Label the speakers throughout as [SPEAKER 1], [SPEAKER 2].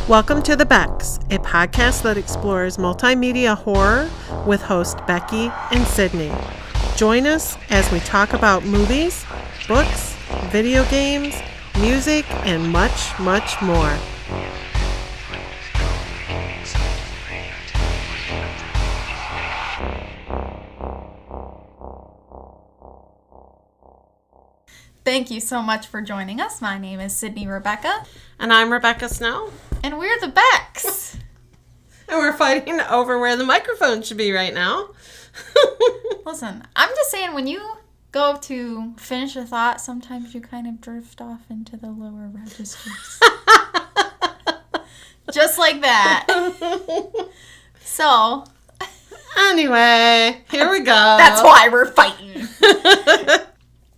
[SPEAKER 1] Welcome to The Becks, a podcast that explores multimedia horror with hosts Becky and Sydney. Join us as we talk about movies, books, video games, music, and much, much more.
[SPEAKER 2] Thank you so much for joining us. My name is Sydney Rebecca.
[SPEAKER 1] And I'm Rebecca Snow.
[SPEAKER 2] And we're the Becks.
[SPEAKER 1] And we're fighting over where the microphone should be right now.
[SPEAKER 2] Listen, I'm just saying, when you go to finish a thought, sometimes you kind of drift off into the lower registers. Just like that. So.
[SPEAKER 1] Anyway, here we go.
[SPEAKER 2] That's why we're fighting.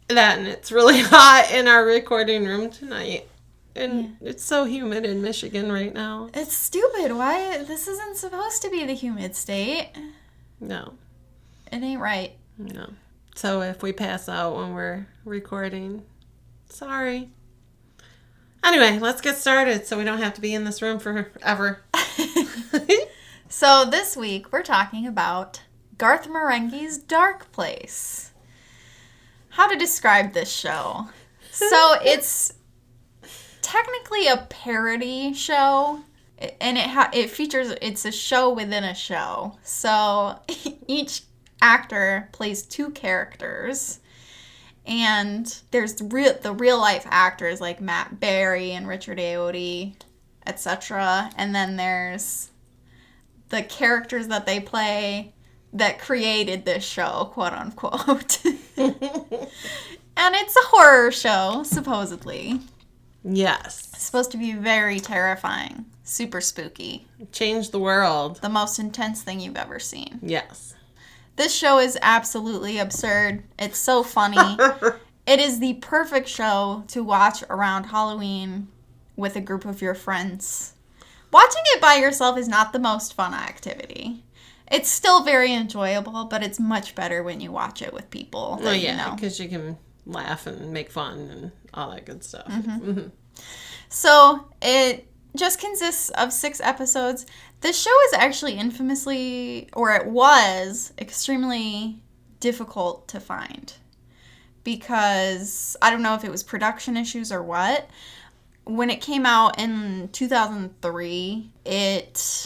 [SPEAKER 1] That, and it's really hot in our recording room tonight. And It's so humid in Michigan right now.
[SPEAKER 2] It's stupid. Why? This isn't supposed to be the humid state.
[SPEAKER 1] No.
[SPEAKER 2] It ain't right.
[SPEAKER 1] No. So if we pass out when we're recording, sorry. Anyway, let's get started so we don't have to be in this room forever.
[SPEAKER 2] So this week we're talking about Garth Marenghi's Darkplace. How to describe this show? So it's technically a parody show, and it features, it's a show within a show. So each actor plays two characters, and there's the real life actors like Matt Berry and Richard Ayoade, etc. And then there's the characters that they play that created this show, quote unquote. And it's a horror show, supposedly.
[SPEAKER 1] Yes.
[SPEAKER 2] It's supposed to be very terrifying. Super spooky.
[SPEAKER 1] Change the world.
[SPEAKER 2] The most intense thing you've ever seen.
[SPEAKER 1] Yes.
[SPEAKER 2] This show is absolutely absurd. It's so funny. It is the perfect show to watch around Halloween with a group of your friends. Watching it by yourself is not the most fun activity. It's still very enjoyable, but it's much better when you watch it with people.
[SPEAKER 1] Oh, yeah, because you can laugh and make fun and all that good stuff.
[SPEAKER 2] Mm-hmm.
[SPEAKER 1] Mm-hmm.
[SPEAKER 2] So it just consists of 6 episodes. This show is actually infamously, or it was, extremely difficult to find. Because, I don't know if it was production issues or what. When it came out in 2003, it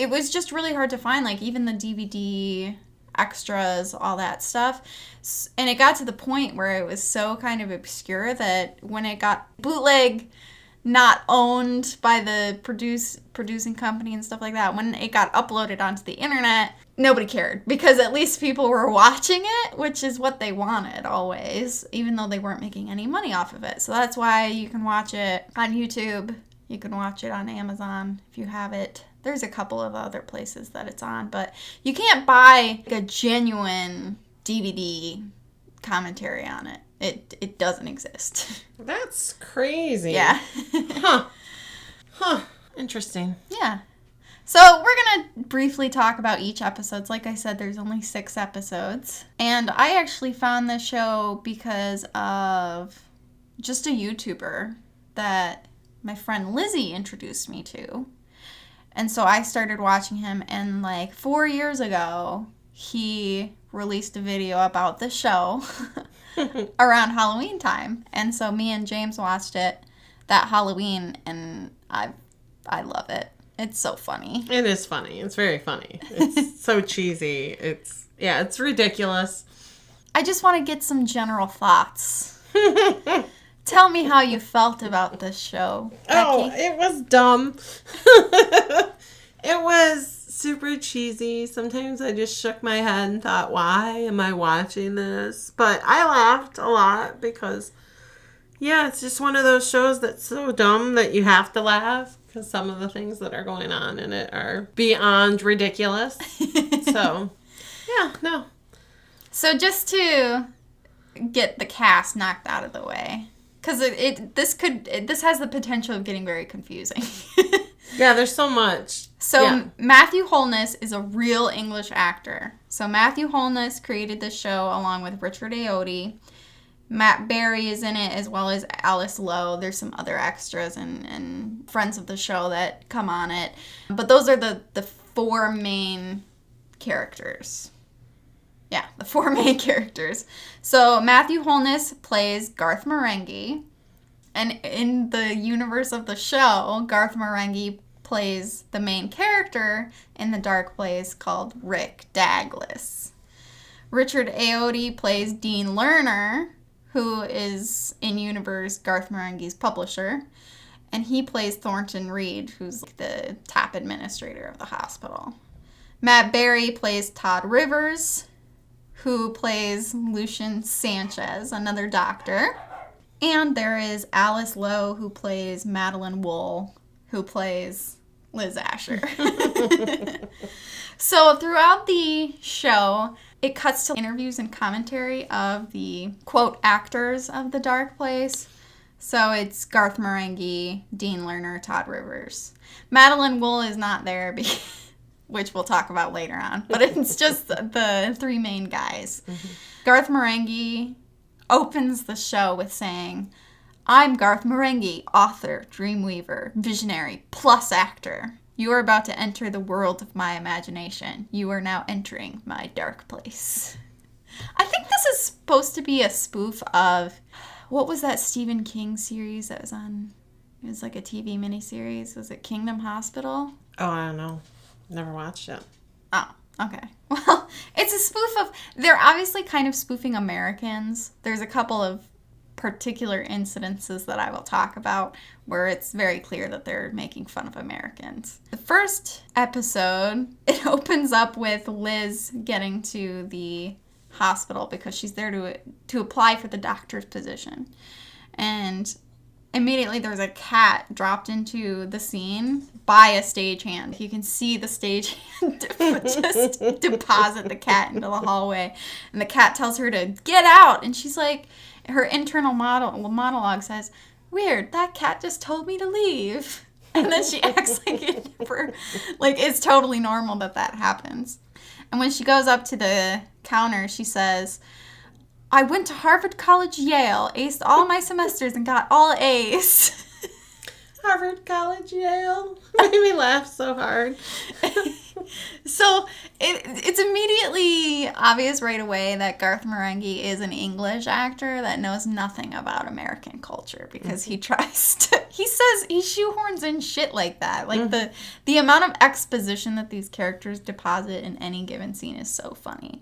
[SPEAKER 2] was just really hard to find, like, even the DVD extras, all that stuff. And it got to the point where it was so kind of obscure that when it got bootleg, not owned by the producing company and stuff like that, when it got uploaded onto the internet, nobody cared. Because at least people were watching it, which is what they wanted always, even though they weren't making any money off of it. So that's why you can watch it on YouTube. You can watch it on Amazon if you have it. There's a couple of other places that it's on, but you can't buy a genuine DVD commentary on it. It doesn't exist.
[SPEAKER 1] That's crazy.
[SPEAKER 2] Yeah.
[SPEAKER 1] Huh. Interesting.
[SPEAKER 2] Yeah. So we're going to briefly talk about each episode. Like I said, there's only 6 episodes. And I actually found this show because of just a YouTuber that my friend Lizzie introduced me to. And so I started watching him, and like 4 years ago, he released a video about the show around Halloween time. And so me and James watched it that Halloween, and I love it. It's so funny.
[SPEAKER 1] It is funny. It's very funny. It's so cheesy. It's ridiculous.
[SPEAKER 2] I just want to get some general thoughts. Tell me how you felt about this show, Becky.
[SPEAKER 1] Oh, it was dumb. It was super cheesy. Sometimes I just shook my head and thought, why am I watching this? But I laughed a lot because, it's just one of those shows that's so dumb that you have to laugh because some of the things that are going on in it are beyond ridiculous. So, no.
[SPEAKER 2] So just to get the cast knocked out of the way, because this has the potential of getting very confusing.
[SPEAKER 1] Yeah, there's so much.
[SPEAKER 2] So Matthew Holness is a real English actor. So Matthew Holness created this show along with Richard Ayoade. Matt Berry is in it, as well as Alice Lowe. There's some other extras and friends of the show that come on it. But those are the 4 main characters. Yeah, the 4 main characters. So Matthew Holness plays Garth Marenghi. And in the universe of the show, Garth Marenghi plays the main character in the Darkplace called Rick Douglas. Richard Ayoade plays Dean Lerner, who is in universe Garth Marenghi's publisher. And he plays Thornton Reed, who's the top administrator of the hospital. Matt Berry plays Todd Rivers, who plays Lucian Sanchez, another doctor. And there is Alice Lowe, who plays Madeline Wool, who plays Liz Asher. So throughout the show, it cuts to interviews and commentary of the, quote, actors of the Darkplace. So it's Garth Marenghi, Dean Lerner, Todd Rivers. Madeline Wool is not there, which we'll talk about later on. But it's just the 3 main guys. Mm-hmm. Garth Marenghi opens the show with saying, "I'm Garth Marenghi, author, dreamweaver, visionary, plus actor. You are about to enter the world of my imagination. You are now entering my dark place." I think this is supposed to be a spoof of, what was that Stephen King series that was on, it was like a TV miniseries. Was it Kingdom Hospital?
[SPEAKER 1] Oh, I don't know. Never watched it.
[SPEAKER 2] Oh, okay. Well, it's a spoof of, they're obviously kind of spoofing Americans. There's a couple of particular incidences that I will talk about where it's very clear that they're making fun of Americans. The first episode, it opens up with Liz getting to the hospital because she's there to apply for the doctor's position. And immediately there's a cat dropped into the scene by a stagehand. You can see the stagehand just deposit the cat into the hallway. And the cat tells her to get out. And she's like, her internal monologue says, "Weird, that cat just told me to leave." And then she acts like it never, like it's totally normal that happens. And when she goes up to the counter, she says, "I went to Harvard College, Yale, aced all my semesters and got all A's."
[SPEAKER 1] Harvard College, Yale. Made me laugh so hard.
[SPEAKER 2] So it's immediately obvious right away that Garth Marenghi is an English actor that knows nothing about American culture, because he tries to, he shoehorns in shit like that. Like the amount of exposition that these characters deposit in any given scene is so funny.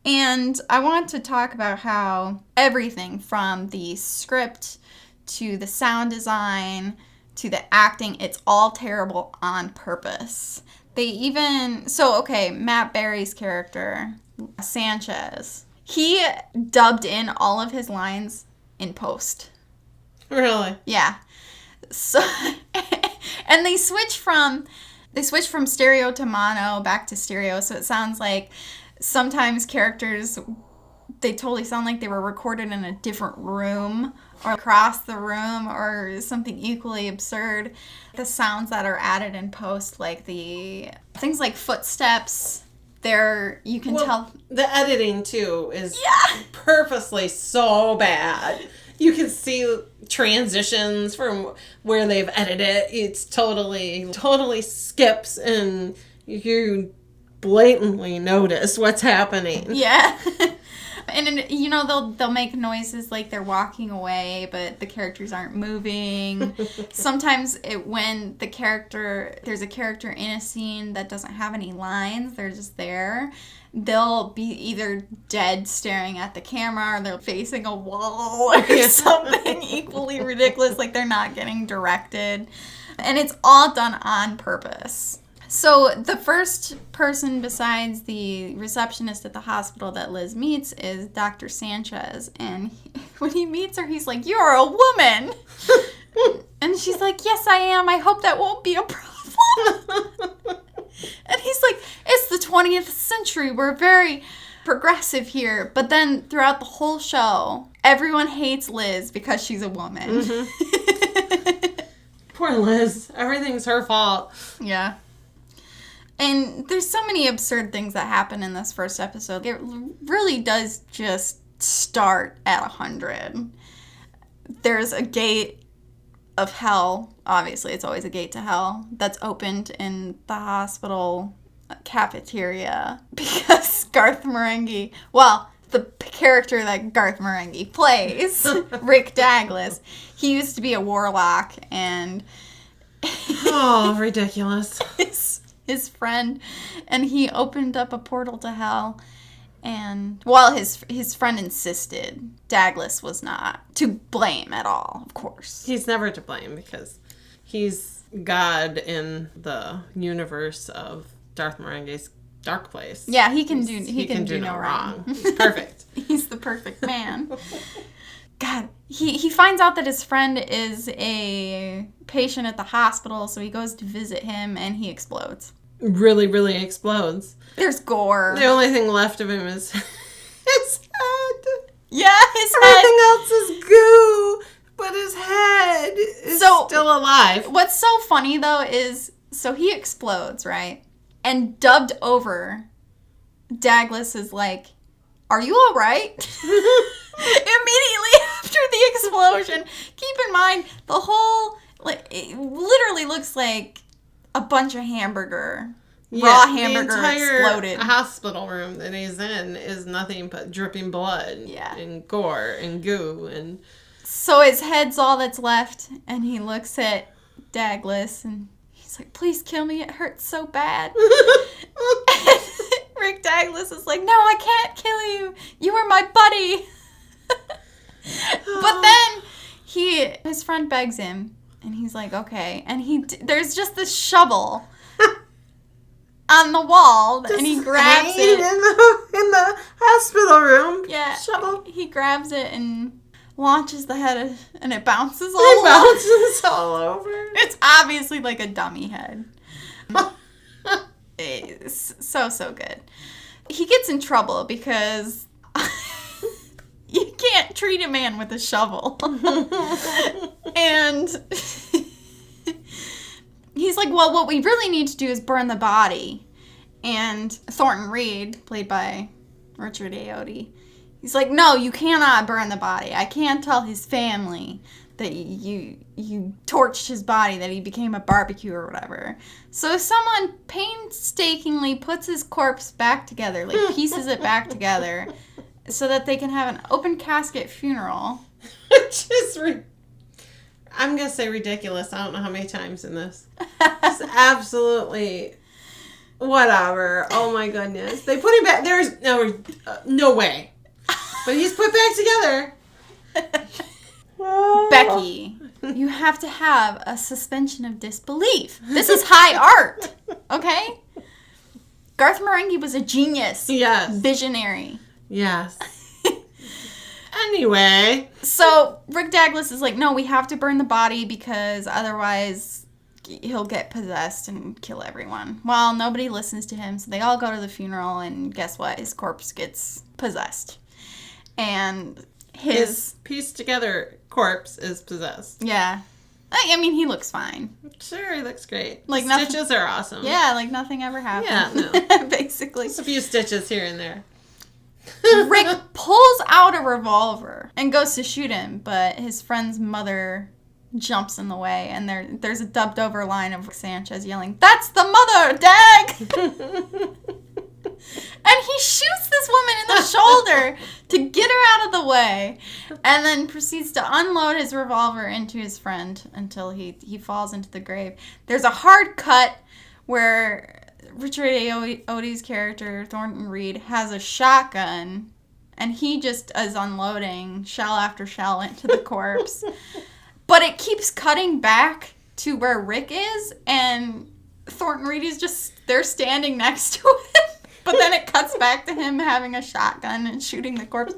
[SPEAKER 2] And I want to talk about how everything from the script to the sound design to the acting, it's all terrible on purpose. They even, Matt Berry's character, Sanchez, he dubbed in all of his lines in post.
[SPEAKER 1] Really?
[SPEAKER 2] Yeah. So, and they switch from stereo to mono back to stereo, so it sounds like sometimes characters, they totally sound like they were recorded in a different room or across the room or something equally absurd. The sounds that are added in post, like the things like footsteps, you can tell.
[SPEAKER 1] The editing, too, is purposely so bad. You can see transitions from where they've edited it. It's totally skips, and you blatantly notice what's happening.
[SPEAKER 2] Yeah. And, they'll make noises like they're walking away, but the characters aren't moving. Sometimes when there's a character in a scene that doesn't have any lines, they're just there, they'll be either dead staring at the camera or they're facing a wall or something equally ridiculous, like they're not getting directed. And it's all done on purpose. So the first person besides the receptionist at the hospital that Liz meets is Dr. Sanchez. And when he meets her, he's like, "You're a woman." And she's like, "Yes, I am. I hope that won't be a problem." And he's like, "It's the 20th century. We're very progressive here." But then throughout the whole show, everyone hates Liz because she's a woman.
[SPEAKER 1] Mm-hmm. Poor Liz. Everything's her fault.
[SPEAKER 2] Yeah. And there's so many absurd things that happen in this first episode. It really does just start at 100. There's a gate of hell. Obviously, it's always a gate to hell that's opened in the hospital cafeteria because Garth Marenghi, well, the character that Garth Marenghi plays, Rick Douglas, he used to be a warlock, and
[SPEAKER 1] oh, ridiculous.
[SPEAKER 2] His friend, and he opened up a portal to hell, and, well, his friend insisted. Douglas was not to blame at all, of course.
[SPEAKER 1] He's never to blame because he's God in the universe of Darth Marenghi's Darkplace.
[SPEAKER 2] Yeah, he can do no wrong.
[SPEAKER 1] He's perfect.
[SPEAKER 2] He's the perfect man. God, he finds out that his friend is a patient at the hospital, so he goes to visit him, and he explodes.
[SPEAKER 1] Really, really explodes.
[SPEAKER 2] There's gore.
[SPEAKER 1] The only thing left of him is his head.
[SPEAKER 2] Yeah, his head.
[SPEAKER 1] Everything else is goo, but his head is still alive.
[SPEAKER 2] What's so funny, though, is, so he explodes, right? And dubbed over, Douglas is like, "Are you all right?" Immediately after the explosion. Keep in mind, the whole, like, it literally looks like a bunch of raw hamburger exploded.
[SPEAKER 1] The hospital room that he's in is nothing but dripping blood and gore and goo. And
[SPEAKER 2] so his head's all that's left, and he looks at Douglas, and he's like, "Please kill me, it hurts so bad." And Rick Douglas is like, "No, I can't kill you. You are my buddy." But then his friend begs him, and he's like, "Okay." And there's just this shovel on the wall, and he grabs it
[SPEAKER 1] in the hospital room.
[SPEAKER 2] Yeah,
[SPEAKER 1] shovel.
[SPEAKER 2] He grabs it and launches the head, and it bounces
[SPEAKER 1] all over.
[SPEAKER 2] It's obviously like a dummy head. It's so good. He gets in trouble because you can't treat a man with a shovel. And he's like, "Well, what we really need to do is burn the body." And Thornton Reed, played by Richard Ayoade, he's like, "No, you cannot burn the body. I can't tell his family that you torched his body, that he became a barbecue or whatever." So someone painstakingly puts his corpse back together, like pieces it back together, so that they can have an open casket funeral.
[SPEAKER 1] Which is, I'm going to say ridiculous. I don't know how many times in this. It's absolutely whatever. Oh my goodness. They put him back. There's no way. But he's put back together.
[SPEAKER 2] Becky, you have to have a suspension of disbelief. This is high art, okay? Garth Marenghi was a genius.
[SPEAKER 1] Yes.
[SPEAKER 2] Visionary.
[SPEAKER 1] Yes. Anyway.
[SPEAKER 2] So Rick Douglas is like, "No, we have to burn the body because otherwise he'll get possessed and kill everyone." Well, nobody listens to him, so they all go to the funeral, and guess what? His corpse gets possessed. And his
[SPEAKER 1] pieced together corpse is possessed.
[SPEAKER 2] Yeah. I mean, he looks fine.
[SPEAKER 1] Sure, he looks great.
[SPEAKER 2] Like
[SPEAKER 1] stitches are awesome.
[SPEAKER 2] Yeah, like nothing ever happened.
[SPEAKER 1] Yeah, no.
[SPEAKER 2] Basically.
[SPEAKER 1] Just a few stitches here and there.
[SPEAKER 2] Rick pulls out a revolver and goes to shoot him, but his friend's mother jumps in the way, and there's a dubbed over line of Sanchez yelling, "That's the mother, Dag!" And he shoots this woman in the shoulder to get her out of the way, and then proceeds to unload his revolver into his friend until he falls into the grave. There's a hard cut where Richard Ayoade's character, Thornton Reed, has a shotgun, and he just is unloading shell after shell into the corpse. But it keeps cutting back to where Rick is, and Thornton Reed is just, they're standing next to him. But then it cuts back to him having a shotgun and shooting the corpse.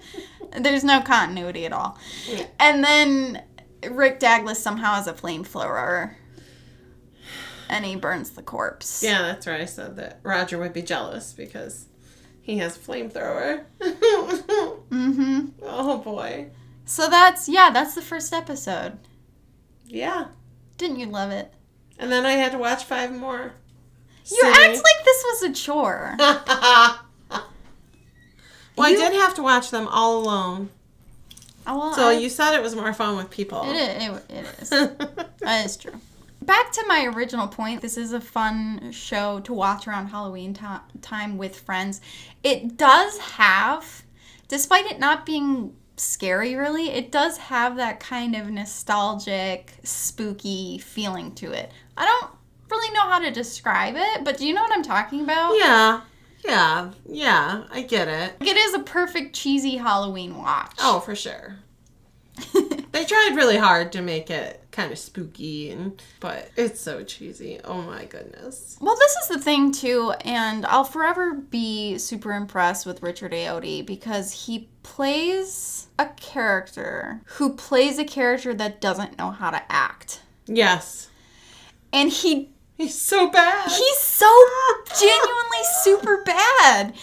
[SPEAKER 2] There's no continuity at all. Yeah. And then Rick Douglas somehow has a flamethrower, and he burns the corpse.
[SPEAKER 1] Yeah, that's right. I said that Roger would be jealous because he has a flamethrower.
[SPEAKER 2] Mm-hmm.
[SPEAKER 1] Oh, boy.
[SPEAKER 2] So that's the first episode.
[SPEAKER 1] Yeah.
[SPEAKER 2] Didn't you love it?
[SPEAKER 1] And then I had to watch 5 more.
[SPEAKER 2] You act like this was a chore.
[SPEAKER 1] Well, I did have to watch them all alone.
[SPEAKER 2] Oh, well,
[SPEAKER 1] So you said it was more fun with people.
[SPEAKER 2] It is. That is true. Back to my original point, this is a fun show to watch around Halloween time with friends. It does have, despite it not being scary really, it does have that kind of nostalgic, spooky feeling to it. I don't really know how to describe it, but do you know what I'm talking about?
[SPEAKER 1] Yeah, I get it.
[SPEAKER 2] It is a perfect cheesy Halloween watch.
[SPEAKER 1] Oh, for sure. They tried really hard to make it kind of spooky, but it's so cheesy. Oh my goodness.
[SPEAKER 2] Well, this is the thing too, and I'll forever be super impressed with Richard Ayoade because he plays a character who plays a character that doesn't know how to act.
[SPEAKER 1] Yes.
[SPEAKER 2] And he's
[SPEAKER 1] so bad.
[SPEAKER 2] He's so genuinely super bad.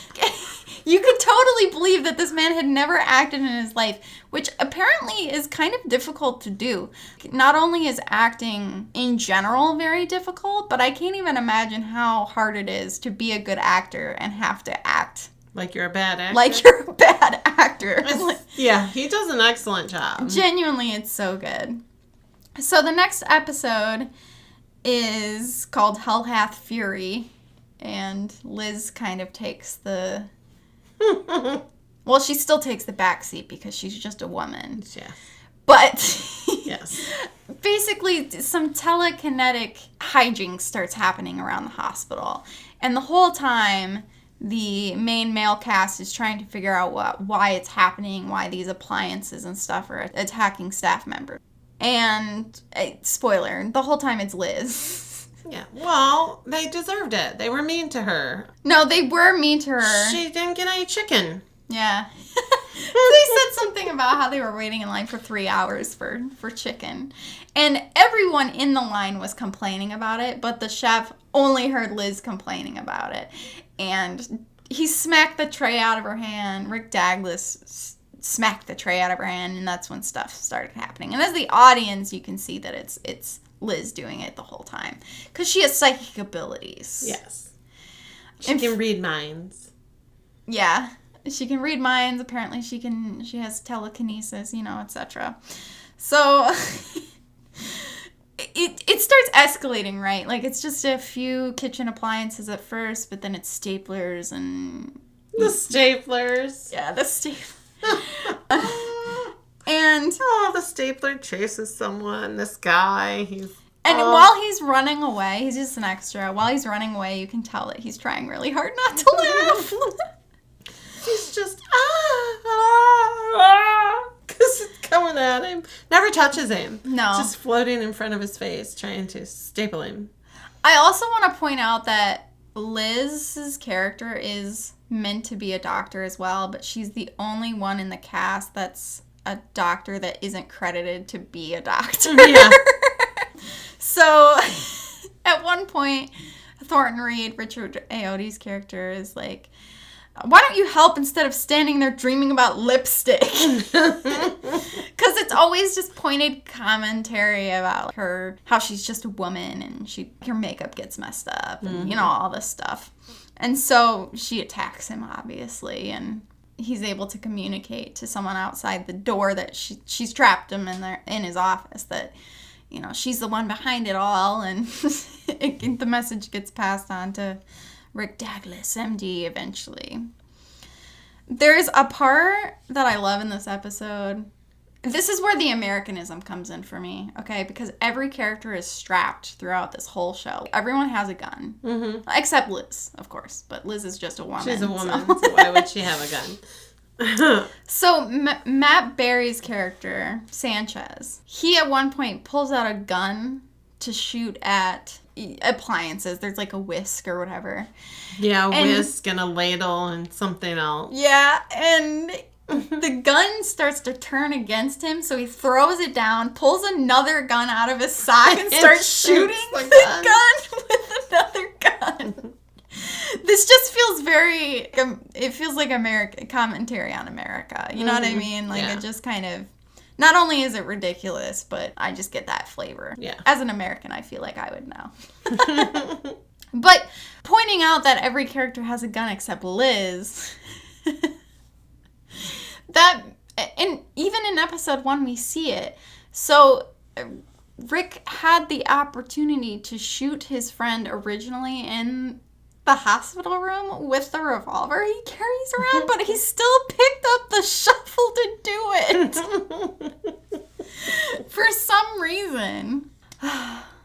[SPEAKER 2] You could totally believe that this man had never acted in his life, which apparently is kind of difficult to do. Not only is acting in general very difficult, but I can't even imagine how hard it is to be a good actor and have to act
[SPEAKER 1] like you're a bad actor.
[SPEAKER 2] Like you're a bad actor.
[SPEAKER 1] Yeah, he does an excellent job.
[SPEAKER 2] Genuinely, it's so good. So the next episode is called Hell Hath Fury, and Liz kind of takes the... Well, she still takes the back seat because she's just a woman.
[SPEAKER 1] Yeah.
[SPEAKER 2] But
[SPEAKER 1] yes.
[SPEAKER 2] Basically, some telekinetic hijinks starts happening around the hospital. And the whole time, the main male cast is trying to figure out why it's happening, why these appliances and stuff are attacking staff members. And, spoiler, the whole time it's Liz.
[SPEAKER 1] Yeah. Well, they deserved it. They were mean to her.
[SPEAKER 2] No, they were mean to her.
[SPEAKER 1] She didn't get any chicken.
[SPEAKER 2] Yeah. They said something about how they were waiting in line for 3 hours for chicken. And everyone in the line was complaining about it, but the chef only heard Liz complaining about it. And he smacked the tray out of her hand. Rick Douglas smacked the tray out of her hand, and that's when stuff started happening. And as the audience, you can see that it's Liz doing it the whole time. Because she has psychic abilities.
[SPEAKER 1] Yes. She can read minds.
[SPEAKER 2] Yeah. She can read minds. Apparently she has telekinesis, etc. So it starts escalating, right? Like, it's just a few kitchen appliances at first, but then it's staplers and...
[SPEAKER 1] The staplers.
[SPEAKER 2] Yeah, the staplers. And...
[SPEAKER 1] Oh, the stapler chases someone. This guy,
[SPEAKER 2] while he's running away, he's just an extra. While he's running away, you can tell that he's trying really hard not to laugh.
[SPEAKER 1] He's just, because it's coming at him. Never touches him.
[SPEAKER 2] No.
[SPEAKER 1] Just floating in front of his face, trying to staple him.
[SPEAKER 2] I also want to point out that Liz's character is meant to be a doctor as well, but she's the only one in the cast that's a doctor that isn't credited to be a doctor.
[SPEAKER 1] Yeah.
[SPEAKER 2] So, at one point, Thornton Reed, Richard Ayoade's character, is like, why don't you help instead of standing there dreaming about lipstick? Because it's always just pointed commentary about her, how she's just a woman and her makeup gets messed up and, all this stuff. And so she attacks him, obviously, and he's able to communicate to someone outside the door that she's trapped him in his office, that, she's the one behind it all, and the message gets passed on to Rick Douglas, MD, eventually. There's a part that I love in this episode. This is where the Americanism comes in for me, okay? Because every character is strapped throughout this whole show. Everyone has a gun. Mm-hmm. Except Liz, of course. But Liz is just a woman.
[SPEAKER 1] She's a woman, so why would she have a gun?
[SPEAKER 2] So, Matt Berry's character, Sanchez, he at one point pulls out a gun to shoot at appliances. There's like a whisk or whatever.
[SPEAKER 1] Yeah, a whisk and a ladle and something else.
[SPEAKER 2] Yeah, and the gun starts to turn against him, so he throws it down, pulls another gun out of his side, and starts shooting the gun with another gun. This just feels it feels like American commentary on America. You know what I mean? Like, It just kind of, not only is it ridiculous, but I just get that flavor.
[SPEAKER 1] Yeah.
[SPEAKER 2] As an American, I feel like I would know. But pointing out that every character has a gun except Liz, And even in episode 1, we see it. So Rick had the opportunity to shoot his friend originally in the hospital room with the revolver he carries around, but he still picked up the shovel to do it. For some reason.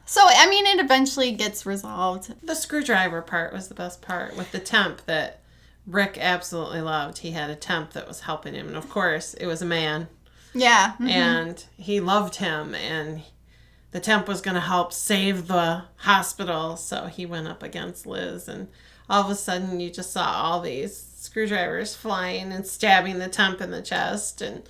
[SPEAKER 2] So, I mean, it eventually gets resolved.
[SPEAKER 1] The screwdriver part was the best part with the temp that Rick absolutely loved. He had a temp that was helping him. And, of course, it was a man.
[SPEAKER 2] Yeah. Mm-hmm.
[SPEAKER 1] And he loved him. And the temp was going to help save the hospital. So he went up against Liz. And all of a sudden, you just saw all these screwdrivers flying and stabbing the temp in the chest. And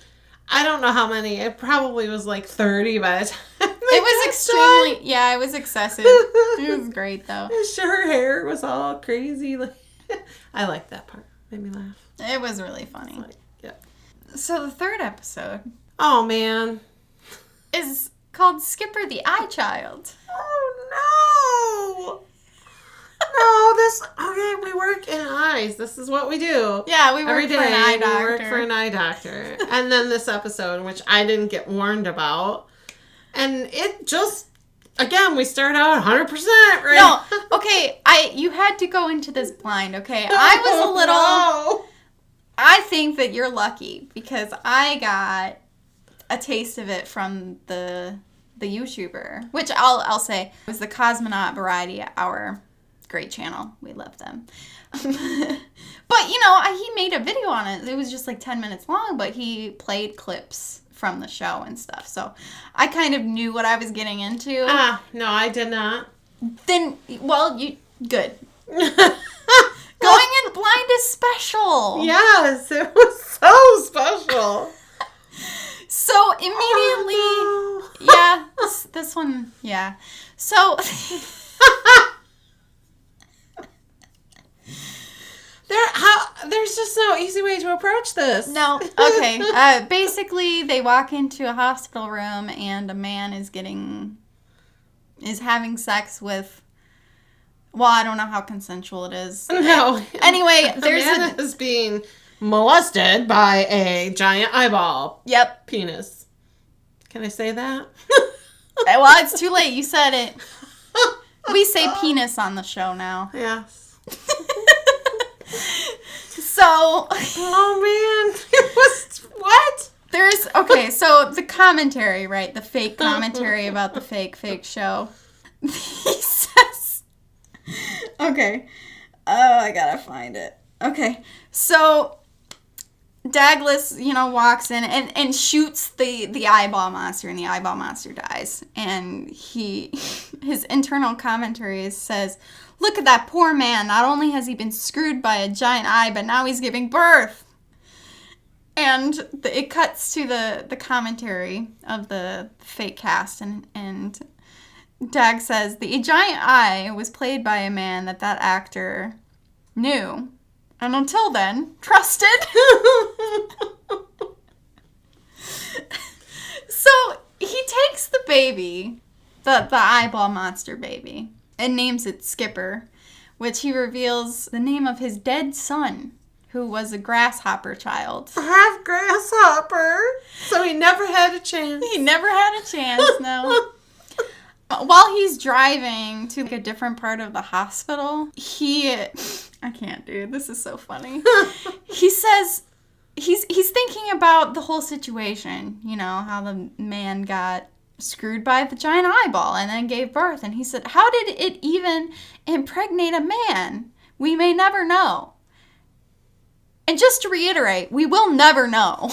[SPEAKER 1] I don't know how many. It probably was like 30 by the time.
[SPEAKER 2] It was extremely, yeah, it was excessive. It was great, though.
[SPEAKER 1] Her hair was all crazy. I liked that part. Made me laugh.
[SPEAKER 2] It was really funny.
[SPEAKER 1] Yeah. So
[SPEAKER 2] the third episode.
[SPEAKER 1] Oh, man.
[SPEAKER 2] Is called Skipper the Eye Child.
[SPEAKER 1] Oh, no. Okay, we work in eyes. This is what we do.
[SPEAKER 2] Yeah, we work
[SPEAKER 1] every day.
[SPEAKER 2] For an eye doctor.
[SPEAKER 1] We work for an eye doctor. And then this episode, which I didn't get warned about. And it just, again, we start out 100%, right?
[SPEAKER 2] No, okay, you had to go into this blind, okay? I was a little,
[SPEAKER 1] no.
[SPEAKER 2] I think that you're lucky because I got a taste of it from the YouTuber, which I'll say was the Cosmonaut Variety Hour. Great channel. We love them. But, he made a video on it. It was just like 10 minutes long, but he played clips from the show and stuff. So I kind of knew what I was getting into.
[SPEAKER 1] No, I did not.
[SPEAKER 2] Then, well, good. Going in blind is special.
[SPEAKER 1] Yes, it was so special.
[SPEAKER 2] So immediately, yeah, this one, yeah. So...
[SPEAKER 1] There's just no easy way to approach this.
[SPEAKER 2] No. Okay. Basically, they walk into a hospital room and a man is having sex with. Well, I don't know how consensual it is.
[SPEAKER 1] No.
[SPEAKER 2] Anyway,
[SPEAKER 1] there's a man is being molested by a giant eyeball.
[SPEAKER 2] Yep.
[SPEAKER 1] Penis. Can I say that?
[SPEAKER 2] Well, it's too late. You said it. We say penis on the show now.
[SPEAKER 1] Yes.
[SPEAKER 2] So,
[SPEAKER 1] oh man, it was what?
[SPEAKER 2] So the commentary, right? The fake commentary about the fake show. He says, okay. Oh, I gotta find it. Okay, so Douglas, walks in and shoots the eyeball monster, and the eyeball monster dies. And his internal commentary says, "Look at that poor man. Not only has he been screwed by a giant eye, but now he's giving birth." And it cuts to the commentary of the fake cast, and Dag says, "The giant eye was played by a man that actor knew, and until then, trusted." So he takes the baby, the eyeball monster baby, and names it Skipper, which he reveals the name of his dead son, who was a grasshopper child.
[SPEAKER 1] Half grasshopper. So he never had a chance.
[SPEAKER 2] He never had a chance, no. While he's driving to a different part of the hospital, I can't, dude. This is so funny. He says he's thinking about the whole situation, how the man got screwed by the giant eyeball and then gave birth. And he said, "How did it even impregnate a man? We may never know." And just to reiterate, we will never know.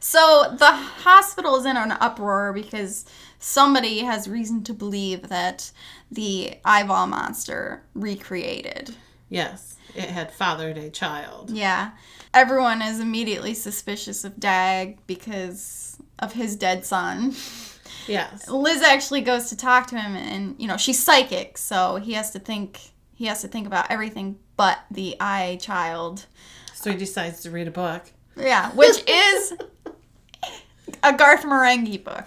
[SPEAKER 2] So the hospital is in an uproar because somebody has reason to believe that the eyeball monster recreated.
[SPEAKER 1] Yes, it had fathered a child.
[SPEAKER 2] Yeah. Everyone is immediately suspicious of Dag because of his dead son.
[SPEAKER 1] Yes.
[SPEAKER 2] Liz actually goes to talk to him, and she's psychic, so he has to think about everything but the eye child.
[SPEAKER 1] So he decides to read a book.
[SPEAKER 2] Yeah, which is a Garth Marenghi book.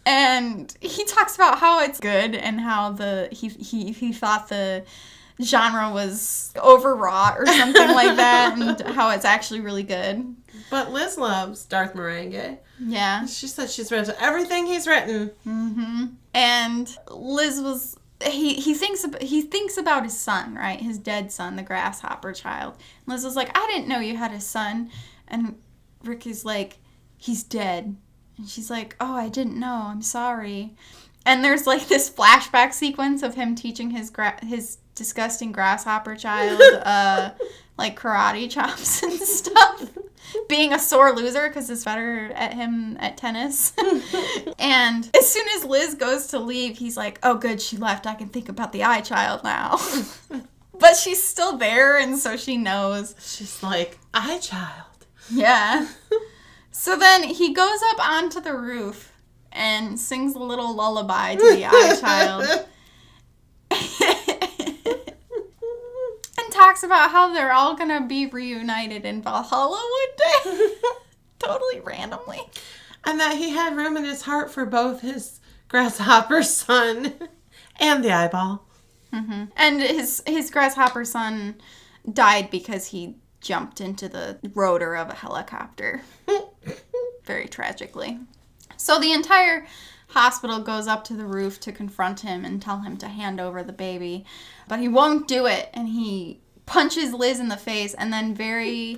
[SPEAKER 2] And he talks about how it's good and how he thought the genre was overwrought or something like that, and how it's actually really good.
[SPEAKER 1] But Liz loves Darth Marenghi.
[SPEAKER 2] Yeah.
[SPEAKER 1] She said she's read everything he's written.
[SPEAKER 2] Mm-hmm. And Liz was... He thinks about his son, right? His dead son, the grasshopper child. And Liz was like, I didn't know you had a son. And Ricky's like, he's dead. And she's like, oh, I didn't know. I'm sorry. And there's like this flashback sequence of him teaching his disgusting grasshopper child like karate chops and stuff. Being a sore loser because it's better at him at tennis. And as soon as Liz goes to leave, he's like, oh, good, she left. I can think about the eye child now. But she's still there, and so she knows.
[SPEAKER 1] She's like, eye child.
[SPEAKER 2] Yeah. So then he goes up onto the roof and sings a little lullaby to the eye child. Talks about how they're all gonna be reunited in Valhalla one day. Totally randomly.
[SPEAKER 1] And that he had room in his heart for both his grasshopper son and the eyeball.
[SPEAKER 2] Mm-hmm. And his grasshopper son died because he jumped into the rotor of a helicopter. Very tragically. So the entire hospital goes up to the roof to confront him and tell him to hand over the baby. But he won't do it, and he punches Liz in the face, and then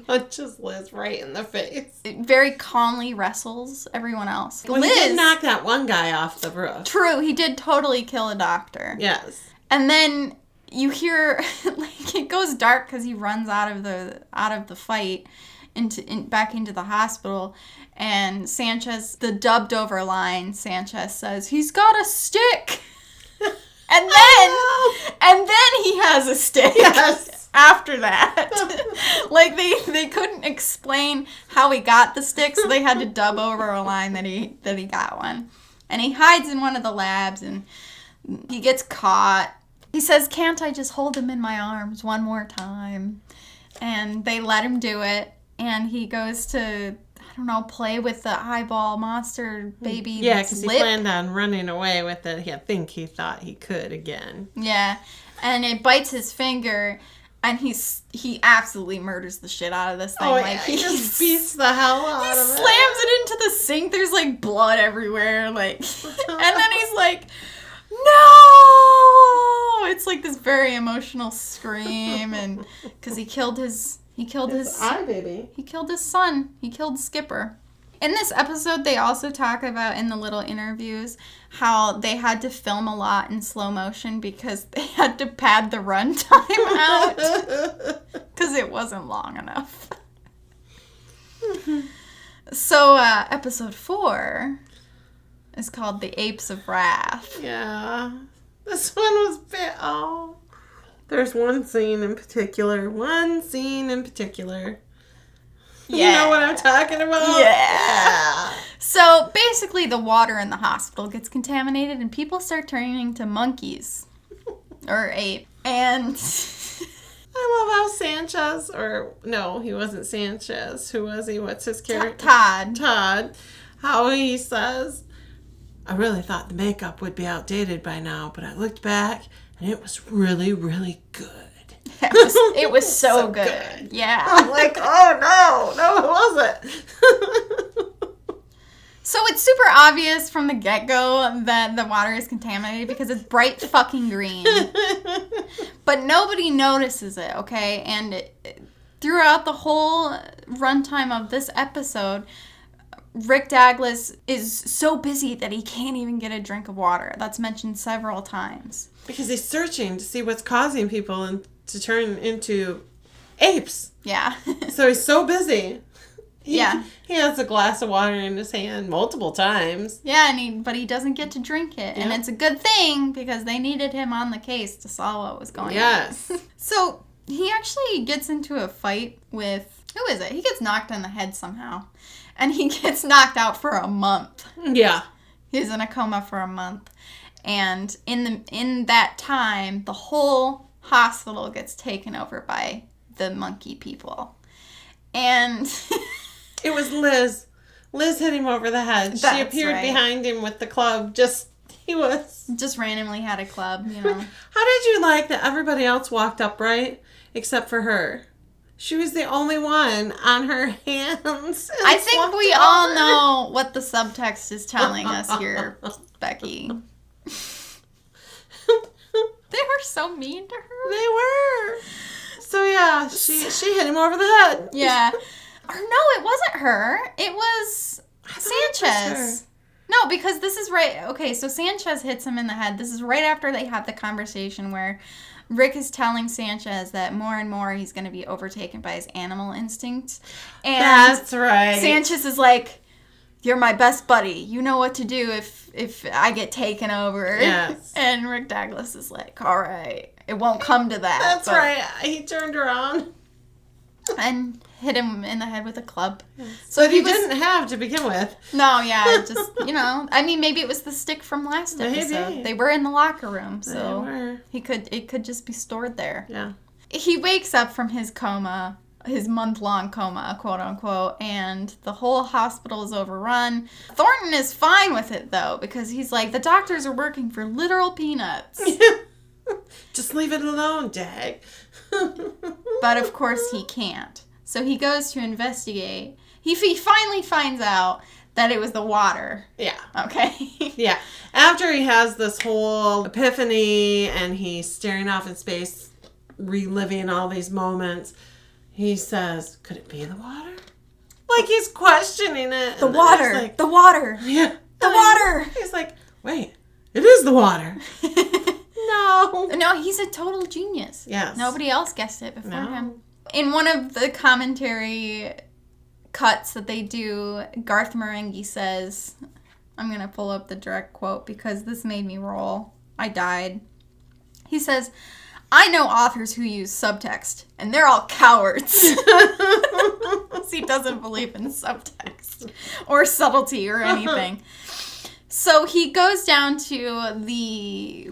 [SPEAKER 1] punches Liz right in the face.
[SPEAKER 2] Very calmly wrestles everyone else.
[SPEAKER 1] Well, Liz, he did knock that one guy off the roof.
[SPEAKER 2] True, he did totally kill a doctor.
[SPEAKER 1] Yes.
[SPEAKER 2] And then you hear, like, it goes dark because he runs out of the fight back into the hospital, and Sanchez, the dubbed over line, Sanchez says, he's got a stick. And then he has a stick. Yes. After that. Like, they couldn't explain how he got the stick, so they had to dub over a line that he got one. And he hides in one of the labs, and he gets caught. He says, can't I just hold him in my arms one more time? And they let him do it, and he goes to, I don't know, play with the eyeball monster baby.
[SPEAKER 1] Yeah, because he planned on running away with it. I think he thought he could again.
[SPEAKER 2] Yeah, and it bites his finger, and he absolutely murders the shit out of this thing.
[SPEAKER 1] Oh, like, yeah, he just beats the hell out of it. He
[SPEAKER 2] slams it into the sink. There's, like, blood everywhere. Like, and then he's like, no! It's like this very emotional scream, and because he killed his
[SPEAKER 1] eye baby.
[SPEAKER 2] He killed his son. He killed Skipper. In this episode, they also talk about, in the little interviews, how they had to film a lot in slow motion because they had to pad the runtime out because it wasn't long enough. So, episode 4 is called The Apes of Wrath.
[SPEAKER 1] Yeah. This one was there's one scene in particular. Yeah. You know what I'm talking about?
[SPEAKER 2] Yeah. So, basically, the water in the hospital gets contaminated and people start turning into monkeys. Or ape. And
[SPEAKER 1] I love how Sanchez, no, he wasn't Sanchez. Who was he? What's his character?
[SPEAKER 2] Todd.
[SPEAKER 1] How he says, I really thought the makeup would be outdated by now, but I looked back and it was really, really good.
[SPEAKER 2] It was so good. Yeah.
[SPEAKER 1] I'm like, oh no, it wasn't.
[SPEAKER 2] So it's super obvious from the get-go that the water is contaminated because it's bright fucking green. But nobody notices it, okay? And throughout the whole runtime of this episode, Rick Douglas is so busy that he can't even get a drink of water. That's mentioned several times.
[SPEAKER 1] Because he's searching to see what's causing people to turn into apes.
[SPEAKER 2] Yeah.
[SPEAKER 1] So he's so busy. He has a glass of water in his hand multiple times.
[SPEAKER 2] Yeah, but he doesn't get to drink it. Yeah. And it's a good thing because they needed him on the case to solve what was going on.
[SPEAKER 1] Yes.
[SPEAKER 2] So he actually gets into a fight with, who is it? He gets knocked on the head somehow. And he gets knocked out for a month.
[SPEAKER 1] Yeah.
[SPEAKER 2] He's in a coma for a month. And in that time, the whole hospital gets taken over by the monkey people. And
[SPEAKER 1] it was Liz. Liz hit him over the head. She appeared behind him with the club, just He was.
[SPEAKER 2] Just randomly had a club,
[SPEAKER 1] How did you like that everybody else walked upright except for her? She was the only one on her hands.
[SPEAKER 2] I think we all know what the subtext is telling us here, Becky. They were so mean to her.
[SPEAKER 1] They were. So yeah, she hit him over the head.
[SPEAKER 2] Yeah. Or no, it wasn't her. It was Sanchez. No, because this is right. Okay, so Sanchez hits him in the head. This is right after they have the conversation where Rick is telling Sanchez that more and more he's going to be overtaken by his animal instincts. And
[SPEAKER 1] that's right.
[SPEAKER 2] Sanchez is like, "You're my best buddy. You know what to do if I get taken over."
[SPEAKER 1] Yes.
[SPEAKER 2] And Rick Douglas is like, "All right, it won't come to that."
[SPEAKER 1] That's right. He turned around
[SPEAKER 2] and hit him in the head with a club.
[SPEAKER 1] Yes. So he didn't have to begin with.
[SPEAKER 2] No, yeah, just, I mean, maybe it was the stick from last episode.
[SPEAKER 1] Maybe.
[SPEAKER 2] They were in the locker room, so
[SPEAKER 1] they were.
[SPEAKER 2] it could just be stored there.
[SPEAKER 1] Yeah.
[SPEAKER 2] He wakes up from his coma, his month-long coma, quote unquote, and the whole hospital is overrun. Thornton is fine with it though, because he's like, the doctors are working for literal peanuts.
[SPEAKER 1] Just leave it alone, Dag.
[SPEAKER 2] But of course he can't. So he goes to investigate. He finally finds out that it was the water.
[SPEAKER 1] Yeah.
[SPEAKER 2] Okay.
[SPEAKER 1] Yeah. After he has this whole epiphany and he's staring off in space, reliving all these moments, he says, could it be the water? Like he's questioning it.
[SPEAKER 2] The water.
[SPEAKER 1] Like,
[SPEAKER 2] the water.
[SPEAKER 1] Yeah.
[SPEAKER 2] The water.
[SPEAKER 1] He's like, wait, it is the water.
[SPEAKER 2] No, he's a total genius.
[SPEAKER 1] Yes.
[SPEAKER 2] Nobody else guessed it before him. In one of the commentary cuts that they do, Garth Marenghi says, I'm going to pull up the direct quote because this made me roll. I died. He says, I know authors who use subtext, and they're all cowards. He doesn't believe in subtext or subtlety or anything. So he goes down to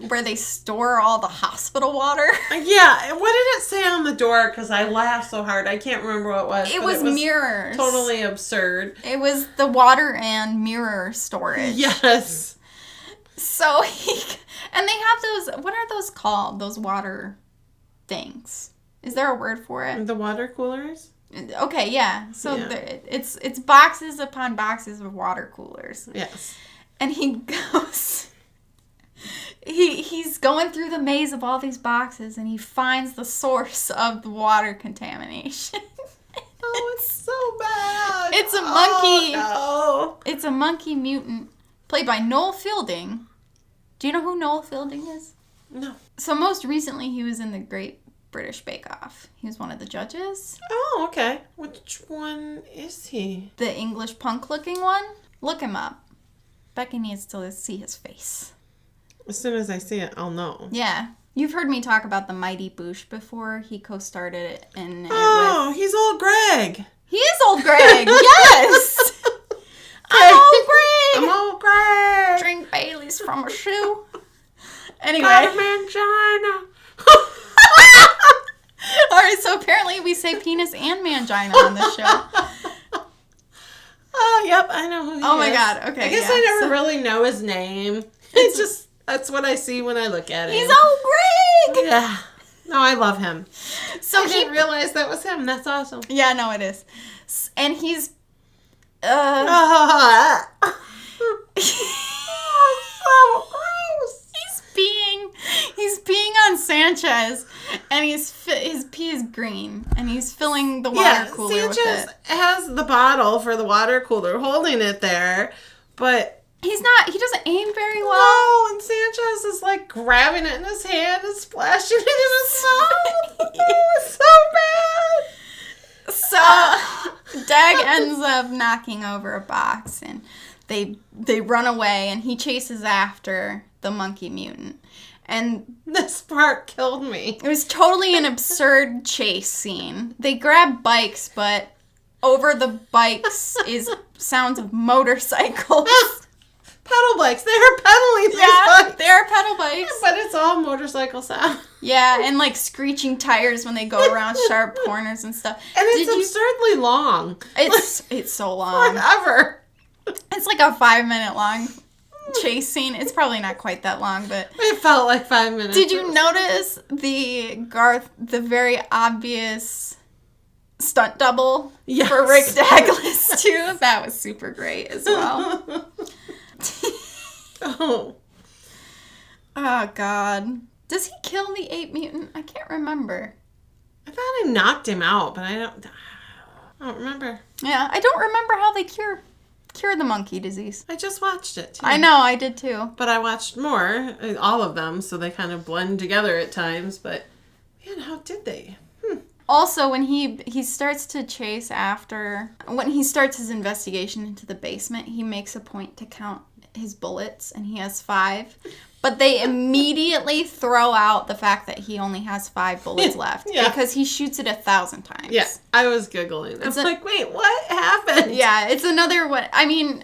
[SPEAKER 2] where they store all the hospital water.
[SPEAKER 1] Yeah. What did it say on the door? Because I laughed so hard. I can't remember what it was.
[SPEAKER 2] It was mirrors.
[SPEAKER 1] Totally absurd.
[SPEAKER 2] It was the water and mirror storage.
[SPEAKER 1] Yes.
[SPEAKER 2] So and they have those, what are those called? Those water things. Is there a word for it?
[SPEAKER 1] The water coolers?
[SPEAKER 2] Okay, yeah. So
[SPEAKER 1] Yeah.
[SPEAKER 2] it's boxes upon boxes of water coolers.
[SPEAKER 1] Yes.
[SPEAKER 2] And he goes, he's going through the maze of all these boxes, and he finds the source of the water contamination.
[SPEAKER 1] Oh, it's so bad.
[SPEAKER 2] It's a monkey.
[SPEAKER 1] Oh, no.
[SPEAKER 2] It's a monkey mutant played by Noel Fielding. Do you know who Noel Fielding is?
[SPEAKER 1] No.
[SPEAKER 2] So most recently, he was in the Great British Bake Off. He was one of the judges.
[SPEAKER 1] Oh, okay. Which one is he?
[SPEAKER 2] The English punk-looking one. Look him up. Becky needs to see his face.
[SPEAKER 1] As soon as I see it, I'll know.
[SPEAKER 2] Yeah. You've heard me talk about the Mighty Boosh before. He co-starred it in
[SPEAKER 1] Oh, he's old Greg.
[SPEAKER 2] He is old Greg. Yes. I'm old Greg.
[SPEAKER 1] I'm old Greg.
[SPEAKER 2] Drink Baileys from a shoe. Anyway.
[SPEAKER 1] Got a mangina.
[SPEAKER 2] All right, so apparently we say penis and mangina on this show.
[SPEAKER 1] Oh, yep, I know who he is.
[SPEAKER 2] Oh my God, okay.
[SPEAKER 1] I guess I never really know his name. It's just, that's what I see when I look at him.
[SPEAKER 2] He's old Greg!
[SPEAKER 1] Yeah. No, I love him.
[SPEAKER 2] So
[SPEAKER 1] I didn't realize that was him. That's awesome.
[SPEAKER 2] Yeah, no, it is. And he's...
[SPEAKER 1] Oh, so gross.
[SPEAKER 2] He's peeing on Sanchez, and his pee is green, and he's filling the water cooler with it.
[SPEAKER 1] Sanchez has the bottle for the water cooler, holding it there, but
[SPEAKER 2] he doesn't aim very well.
[SPEAKER 1] No, and Sanchez is like grabbing it in his hand and splashing it in his mouth. Oh, it's so bad.
[SPEAKER 2] So Dag ends up knocking over a box, and they run away, and he chases after the monkey mutant. And
[SPEAKER 1] this part killed me.
[SPEAKER 2] It was totally an absurd chase scene. They grab bikes, but over the bikes is sounds of motorcycles.
[SPEAKER 1] Pedal bikes. They are pedaling these bikes.
[SPEAKER 2] They're pedal bikes.
[SPEAKER 1] But it's all motorcycle sound.
[SPEAKER 2] Yeah, and like screeching titires when they go around sharp corners and stuff.
[SPEAKER 1] And it's absurdly long.
[SPEAKER 2] It's so long.
[SPEAKER 1] Forever.
[SPEAKER 2] It's like a 5-minute long chase scene. It's probably not quite that long, but
[SPEAKER 1] it felt like 5 minutes.
[SPEAKER 2] Did you notice the very obvious stunt double for Rick Douglas too? That was super great as well.
[SPEAKER 1] Oh God.
[SPEAKER 2] Does he kill the ape mutant? I can't remember.
[SPEAKER 1] I thought I knocked him out, but I don't remember.
[SPEAKER 2] Yeah, I don't remember how they cure the monkey disease.
[SPEAKER 1] I just watched it too.
[SPEAKER 2] I know, I did too.
[SPEAKER 1] But I watched more, all of them, so they kind of blend together at times, but man, how did they?
[SPEAKER 2] Also, when he starts to chase after, when he starts his investigation into the basement, he makes a point to count his bullets, and he has 5. But they immediately throw out the fact that he only has 5 bullets left. Yeah. Because he shoots it 1,000 times.
[SPEAKER 1] Yeah, I was giggling. I was like, wait, what happened?
[SPEAKER 2] Yeah, it's another one. I mean,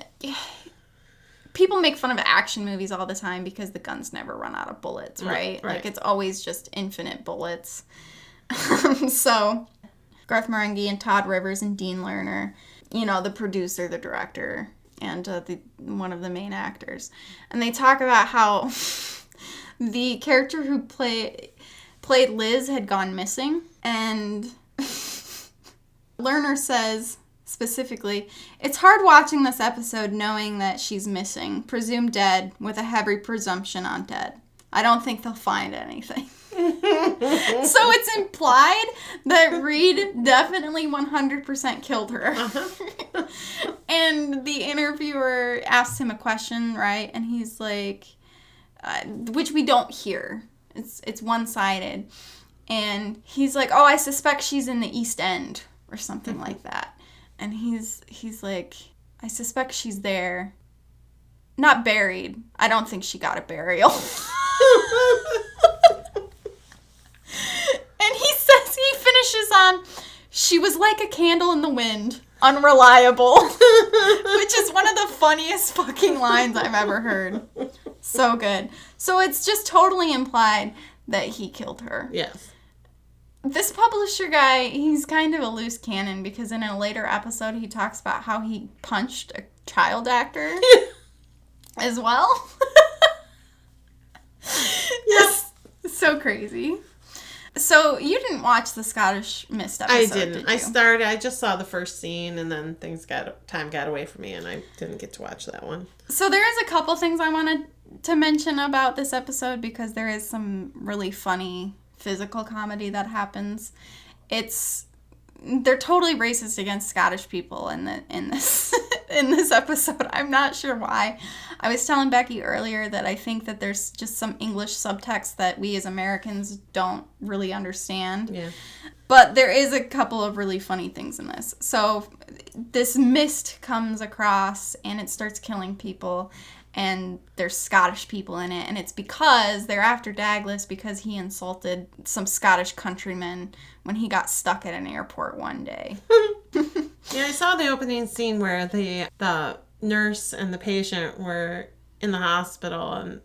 [SPEAKER 2] people make fun of action movies all the time because the guns never run out of bullets, right? Like, it's always just infinite bullets. So, Garth Marenghi and Todd Rivers and Dean Lerner, the producer, the director, and one of the main actors. And they talk about how the character who played Liz had gone missing. And Lerner says, specifically, "It's hard watching this episode knowing that she's missing, presumed dead, with a heavy presumption on dead. I don't think they'll find anything." So it's implied that Reed definitely 100% killed her. And the interviewer asked him a question, right? And he's like, which we don't hear. It's one-sided. And he's like, "Oh, I suspect she's in the East End," or something like that. And he's like, "I suspect she's there. Not buried. I don't think she got a burial." And he finishes on, "She was like a candle in the wind, unreliable," which is one of the funniest fucking lines I've ever heard. So good. So it's just totally implied that he killed her.
[SPEAKER 1] Yes.
[SPEAKER 2] This publisher guy, he's kind of a loose cannon because in a later episode he talks about how he punched a child actor as well. Yes. So crazy. So, you didn't watch the Scottish Mist episode,
[SPEAKER 1] I didn't. I just saw the first scene, and then time got away from me, and I didn't get to watch that one. So,
[SPEAKER 2] there is a couple things I wanted to mention about this episode, because there is some really funny physical comedy that happens. They're totally racist against Scottish people in this in this episode. I'm not sure why. I was telling Becky earlier that I think that there's just some English subtext that we as Americans don't really understand.
[SPEAKER 1] Yeah.
[SPEAKER 2] But there is a couple of really funny things in this. So this mist comes across and it starts killing people. And there's Scottish people in it. And it's because they're after Douglas because he insulted some Scottish countrymen when he got stuck at an airport one day.
[SPEAKER 1] Yeah, I saw the opening scene where the nurse and the patient were in the hospital and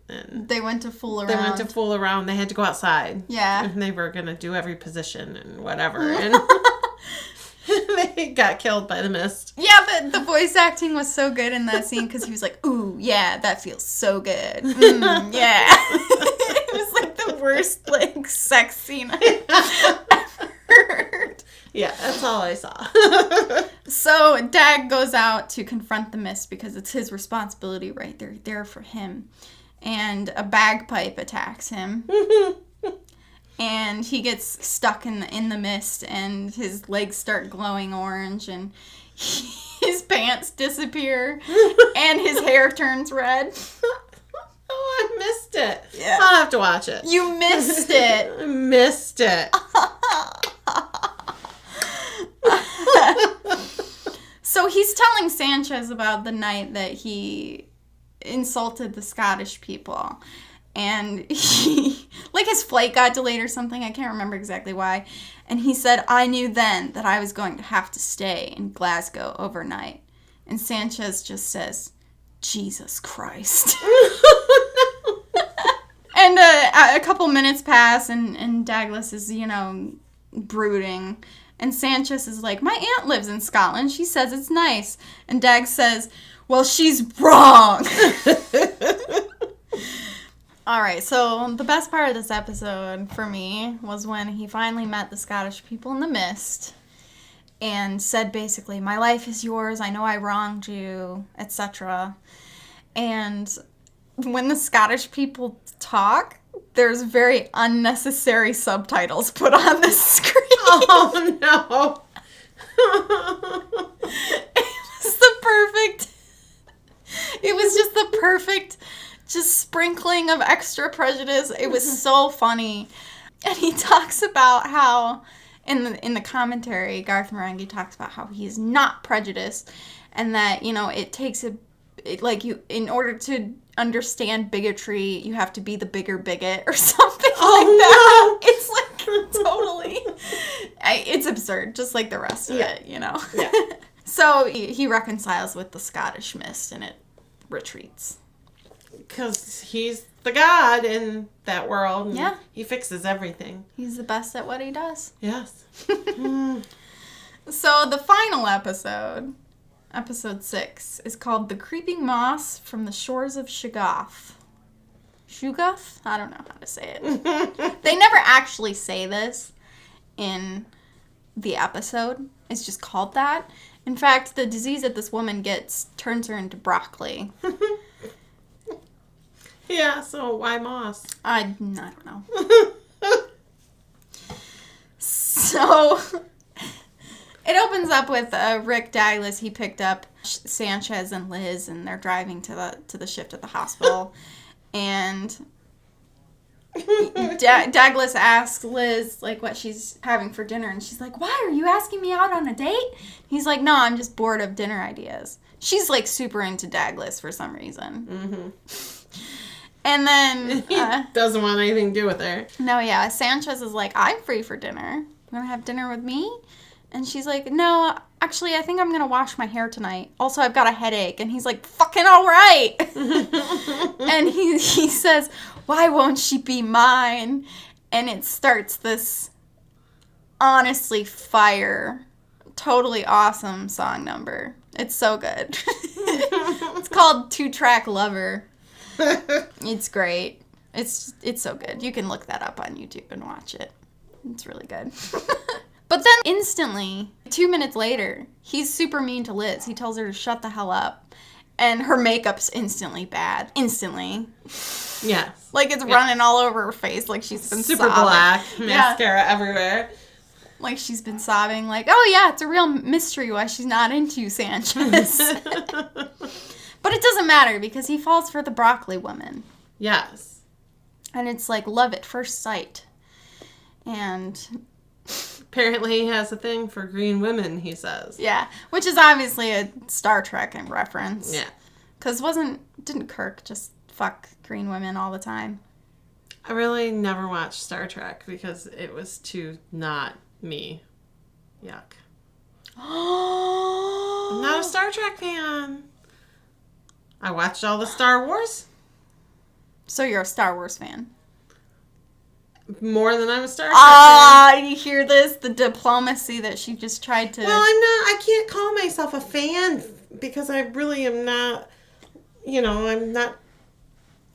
[SPEAKER 2] they went to fool around.
[SPEAKER 1] They had to go outside.
[SPEAKER 2] Yeah.
[SPEAKER 1] And they were going to do every position and whatever. And they got killed by the mist.
[SPEAKER 2] Yeah, but the voice acting was so good in that scene because he was like, "Ooh, yeah, that feels so good. Yeah." It was like the worst, sex scene I've ever heard.
[SPEAKER 1] Yeah, that's all I saw.
[SPEAKER 2] So Dag goes out to confront the mist because it's his responsibility, right? They're there for him. And a bagpipe attacks him. And he gets stuck in the mist, and his legs start glowing orange, and his pants disappear, and his hair turns red.
[SPEAKER 1] Oh, I missed it.
[SPEAKER 2] Yeah.
[SPEAKER 1] I'll have to watch it.
[SPEAKER 2] You missed it.
[SPEAKER 1] I missed it.
[SPEAKER 2] So he's telling Sanchez about the night that he insulted the Scottish people. And his flight got delayed or something. I can't remember exactly why. And he said, "I knew then that I was going to have to stay in Glasgow overnight." And Sanchez just says, "Jesus Christ." And a couple minutes pass, and Douglas is, brooding. And Sanchez is like, "My aunt lives in Scotland. She says it's nice." And Dag says, "Well, she's wrong." All right, so the best part of this episode for me was when he finally met the Scottish people in the mist and said basically, my life is yours, I know I wronged you, etc. And when the Scottish people talk, there's very unnecessary subtitles put on the screen.
[SPEAKER 1] Oh, no.
[SPEAKER 2] It was just the perfect just sprinkling of extra prejudice. It was so funny. And he talks about how, in the commentary, Garth Marenghi talks about how he's not prejudiced and that, you know, it takes in order to understand bigotry, you have to be the bigger bigot or something like that. No. It's like totally, it's absurd, just like the rest of it, you know?
[SPEAKER 1] Yeah.
[SPEAKER 2] So he reconciles with the Scottish mist and it retreats.
[SPEAKER 1] Because he's the god in that world.
[SPEAKER 2] Yeah.
[SPEAKER 1] He fixes everything.
[SPEAKER 2] He's the best at what he does.
[SPEAKER 1] Yes.
[SPEAKER 2] So the final episode, episode 6, is called The Creeping Moss from the Shores of Shoggoth. Shoggoth? I don't know how to say it. They never actually say this in the episode. It's just called that. In fact, the disease that this woman gets turns her into broccoli.
[SPEAKER 1] Yeah, so why moss?
[SPEAKER 2] I don't know. So, it opens up with Rick Douglas. He picked up Sanchez and Liz, and they're driving to the shift at the hospital. And Douglas asks Liz, like, what she's having for dinner. And she's like, why, are you asking me out on a date? He's like, no, I'm just bored of dinner ideas. She's, like, super into Douglas for some reason. Mm-hmm. And then...
[SPEAKER 1] he doesn't want anything to do with her.
[SPEAKER 2] No, yeah. Sanchez is like, I'm free for dinner. You want to have dinner with me? And she's like, no, actually, I think I'm going to wash my hair tonight. Also, I've got a headache. And he's like, fucking all right. And he says, why won't she be mine? And it starts this honestly fire, totally awesome song number. It's so good. It's called 2-Track Lover. It's great. It's so good. You can look that up on YouTube and watch it. It's really good. But then instantly, 2 minutes later, he's super mean to Liz. He tells her to shut the hell up. And her makeup's instantly bad. Instantly.
[SPEAKER 1] Yes.
[SPEAKER 2] Like it's running all over her face like she's been
[SPEAKER 1] super
[SPEAKER 2] sobbing.
[SPEAKER 1] Black. Mascara everywhere.
[SPEAKER 2] Like she's been sobbing like, oh yeah, it's a real mystery why she's not into you, Sanchez. But it doesn't matter because he falls for the broccoli woman.
[SPEAKER 1] Yes.
[SPEAKER 2] And it's like love at first sight. And
[SPEAKER 1] apparently he has a thing for green women, he says.
[SPEAKER 2] Yeah, which is obviously a Star Trek reference.
[SPEAKER 1] Yeah.
[SPEAKER 2] Because didn't Kirk just fuck green women all the time?
[SPEAKER 1] I really never watched Star Trek because it was too not me. Yuck. I'm not a Star Trek fan. I watched all the Star Wars.
[SPEAKER 2] So you're a Star Wars fan?
[SPEAKER 1] More than I'm a Star Trek fan.
[SPEAKER 2] You hear this? The diplomacy that she just tried to...
[SPEAKER 1] Well, I can't call myself a fan because I really am not, I'm not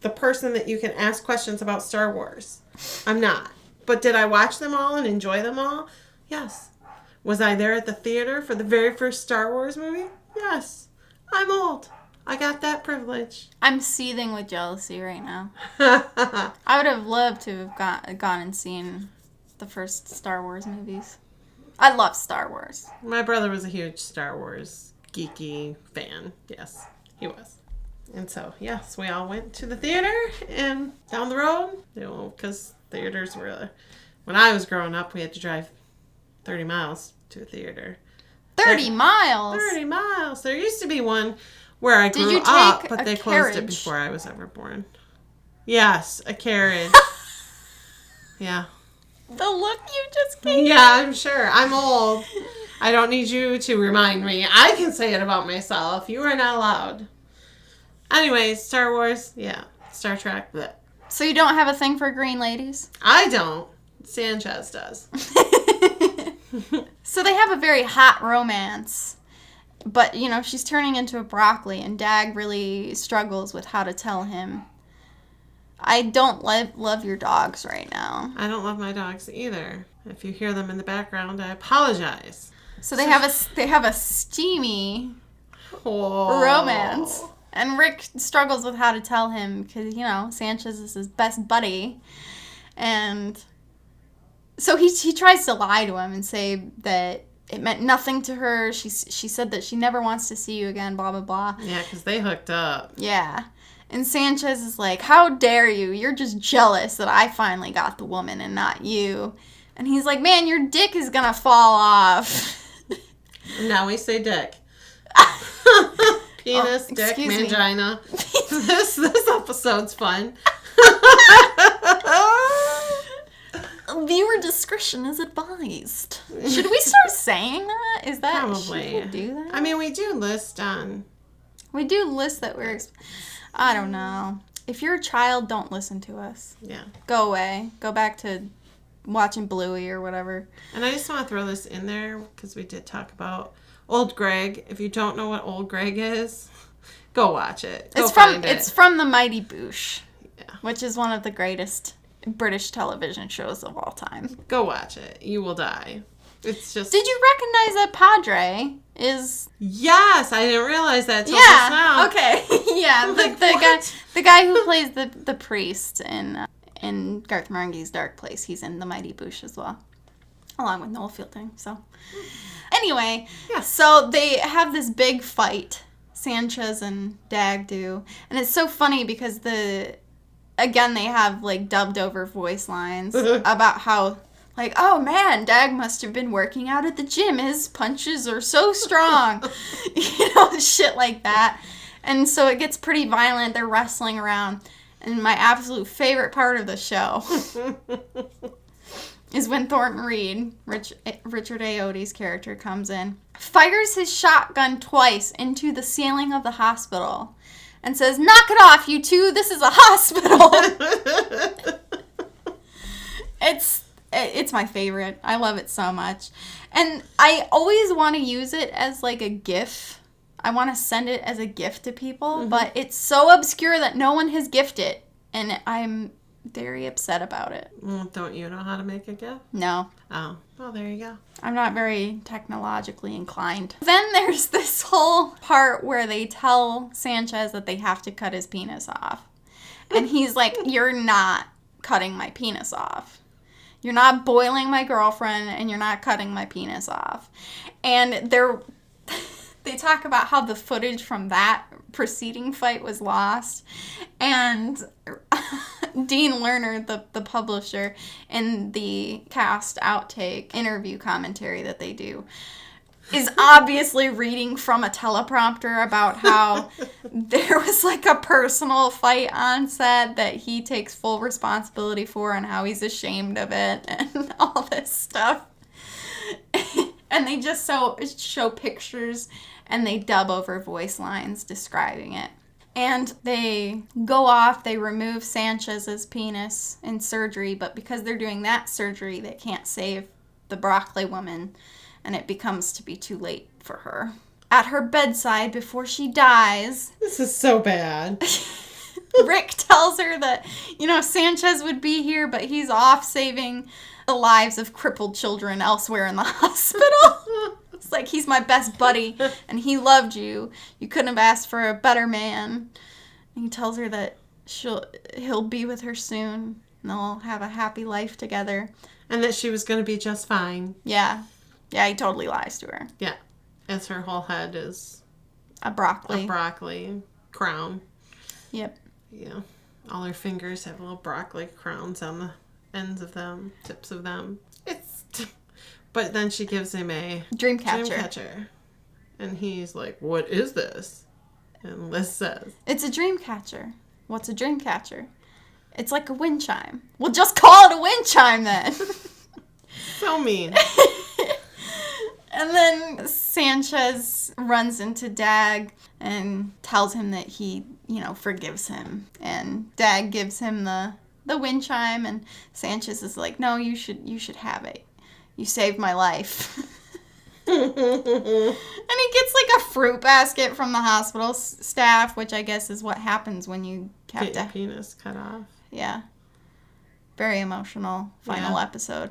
[SPEAKER 1] the person that you can ask questions about Star Wars. I'm not. But did I watch them all and enjoy them all? Yes. Was I there at the theater for the very first Star Wars movie? Yes. I'm old. I got that privilege.
[SPEAKER 2] I'm seething with jealousy right now. I would have loved to have gone and seen the first Star Wars movies. I love Star Wars.
[SPEAKER 1] My brother was a huge Star Wars geeky fan. Yes, he was. And so, yes, we all went to the theater and down the road, because theaters were... When I was growing up, we had to drive 30 miles to a theater.
[SPEAKER 2] 30 miles?
[SPEAKER 1] 30 miles. There used to be one where I grew
[SPEAKER 2] Did you take
[SPEAKER 1] up, but
[SPEAKER 2] a
[SPEAKER 1] they
[SPEAKER 2] carriage?
[SPEAKER 1] closed it before I was ever born. Yes, a carriage. Yeah.
[SPEAKER 2] The look you just gave.
[SPEAKER 1] Yeah, I'm sure. I'm old. I don't need you to remind me. I can say it about myself. You are not allowed. Anyways, Star Wars, yeah. Star Trek, bleh.
[SPEAKER 2] So you don't have a thing for green ladies?
[SPEAKER 1] I don't. Sanchez does.
[SPEAKER 2] So they have a very hot romance. But, she's turning into a broccoli, and Dag really struggles with how to tell him. I don't love your dogs right now.
[SPEAKER 1] I don't love my dogs either. If you hear them in the background, I apologize.
[SPEAKER 2] So they have a steamy romance. And Rick struggles with how to tell him because, Sanchez is his best buddy. And so he tries to lie to him and say that it meant nothing to her. She said that she never wants to see you again, blah, blah, blah.
[SPEAKER 1] Yeah, because they hooked up.
[SPEAKER 2] Yeah. And Sanchez is like, how dare you? You're just jealous that I finally got the woman and not you. And he's like, man, your dick is going to fall off.
[SPEAKER 1] Now we say dick. Penis, dick, mangina. This episode's fun.
[SPEAKER 2] Viewer discretion is advised. Should we start saying that? Is that
[SPEAKER 1] probably?
[SPEAKER 2] Should we do that?
[SPEAKER 1] I mean, we do list on.
[SPEAKER 2] We do list that we're. I don't know. If you're a child, don't listen to us.
[SPEAKER 1] Yeah.
[SPEAKER 2] Go away. Go back to watching Bluey or whatever.
[SPEAKER 1] And I just want to throw this in there because we did talk about Old Greg. If you don't know what Old Greg is, go watch it.
[SPEAKER 2] It's from The Mighty Boosh,
[SPEAKER 1] yeah,
[SPEAKER 2] which is one of the greatest British television shows of all time.
[SPEAKER 1] Go watch it. You will die. It's just.
[SPEAKER 2] Did you recognize that Padre is?
[SPEAKER 1] Yes, I didn't realize that till just now.
[SPEAKER 2] Okay, yeah, the guy who plays the priest in Garth Marenghi's Darkplace. He's in The Mighty Boosh as well, along with Noel Fielding. So, anyway,
[SPEAKER 1] yeah.
[SPEAKER 2] So they have this big fight. Sanchez and Dag do, and it's so funny because again, they have, like, dubbed over voice lines about how, like, oh, man, Dag must have been working out at the gym. His punches are so strong. Shit like that. And so it gets pretty violent. They're wrestling around. And my absolute favorite part of the show is when Thornton Reed, Richard Ayoade's character, comes in, fires his shotgun twice into the ceiling of the hospital, and says, knock it off, you two. This is a hospital. It's my favorite. I love it so much. And I always want to use it as, like, a GIF. I want to send it as a gift to people, but it's so obscure that no one has gifted it. And I'm very upset about it.
[SPEAKER 1] Well, don't you know how to make a GIF?
[SPEAKER 2] No.
[SPEAKER 1] Oh. Well, there you go.
[SPEAKER 2] I'm not very technologically inclined. Then there's this whole part where they tell Sanchez that they have to cut his penis off. And he's like, you're not cutting my penis off. You're not boiling my girlfriend, and you're not cutting my penis off. And they talk about how the footage from that preceding fight was lost. And Dean Lerner, the publisher, in the cast outtake interview commentary that they do, is obviously reading from a teleprompter about how there was, like, a personal fight on set that he takes full responsibility for and how he's ashamed of it and all this stuff. And they just show pictures and they dub over voice lines describing it. And they go off, they remove Sanchez's penis in surgery, but because they're doing that surgery, they can't save the broccoli woman, and it becomes to be too late for her. At her bedside, before she dies...
[SPEAKER 1] This is so bad.
[SPEAKER 2] Rick tells her that, Sanchez would be here, but he's off saving the lives of crippled children elsewhere in the hospital. It's like, he's my best buddy, and he loved you. You couldn't have asked for a better man. And he tells her that he'll be with her soon, and they'll have a happy life together.
[SPEAKER 1] And that she was going to be just fine.
[SPEAKER 2] Yeah. Yeah, he totally lies to her.
[SPEAKER 1] Yeah. As her whole head is...
[SPEAKER 2] A broccoli
[SPEAKER 1] crown.
[SPEAKER 2] Yep.
[SPEAKER 1] Yeah. All her fingers have little broccoli crowns on the ends of them, tips of them. But then she gives him a dreamcatcher. And he's like, what is this? And Liz says,
[SPEAKER 2] it's a dream catcher. What's a dream catcher? It's like a wind chime. Well, just call it a wind chime then.
[SPEAKER 1] So mean.
[SPEAKER 2] And then Sanchez runs into Dag and tells him that he, forgives him. And Dag gives him the wind chime, and Sanchez is like, no, you should have it. You saved my life. And he gets, like, a fruit basket from the hospital staff, which I guess is what happens when you have
[SPEAKER 1] get your penis cut off.
[SPEAKER 2] Yeah. Very emotional final episode.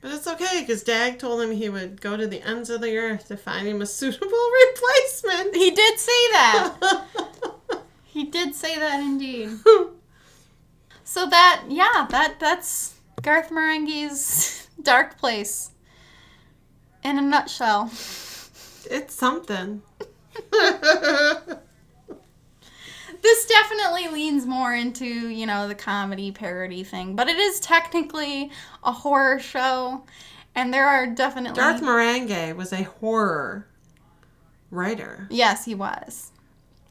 [SPEAKER 1] But it's okay, because Dag told him he would go to the ends of the earth to find him a suitable replacement.
[SPEAKER 2] He did say that. He did say that indeed. So that's Garth Marenghi's Darkplace in a nutshell.
[SPEAKER 1] It's something.
[SPEAKER 2] This definitely leans more into, the comedy parody thing, but it is technically a horror show, and there are definitely...
[SPEAKER 1] Garth Marenghi was a horror writer.
[SPEAKER 2] Yes, he was.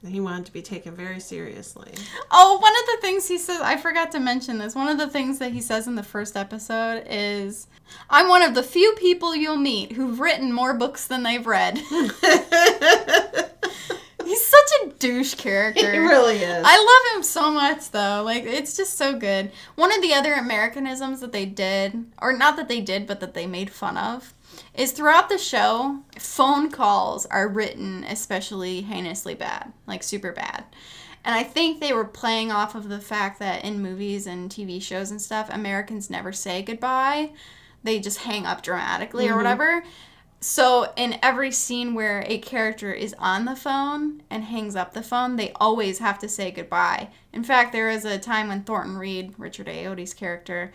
[SPEAKER 1] He wanted to be taken very seriously.
[SPEAKER 2] Oh, one of the things he says, I forgot to mention this, one of the things that he says in the first episode is, I'm one of the few people you'll meet who've written more books than they've read. He's such a douche character.
[SPEAKER 1] He really is.
[SPEAKER 2] I love him so much, though. Like, it's just so good. One of the other Americanisms that they did, or not that they did, but that they made fun of, is throughout the show, phone calls are written especially heinously bad. Like, super bad. And I think they were playing off of the fact that in movies and TV shows and stuff, Americans never say goodbye. They just hang up dramatically or whatever. So in every scene where a character is on the phone and hangs up the phone, they always have to say goodbye. In fact, there was a time when Thornton Reed, Richard Ayoade's character,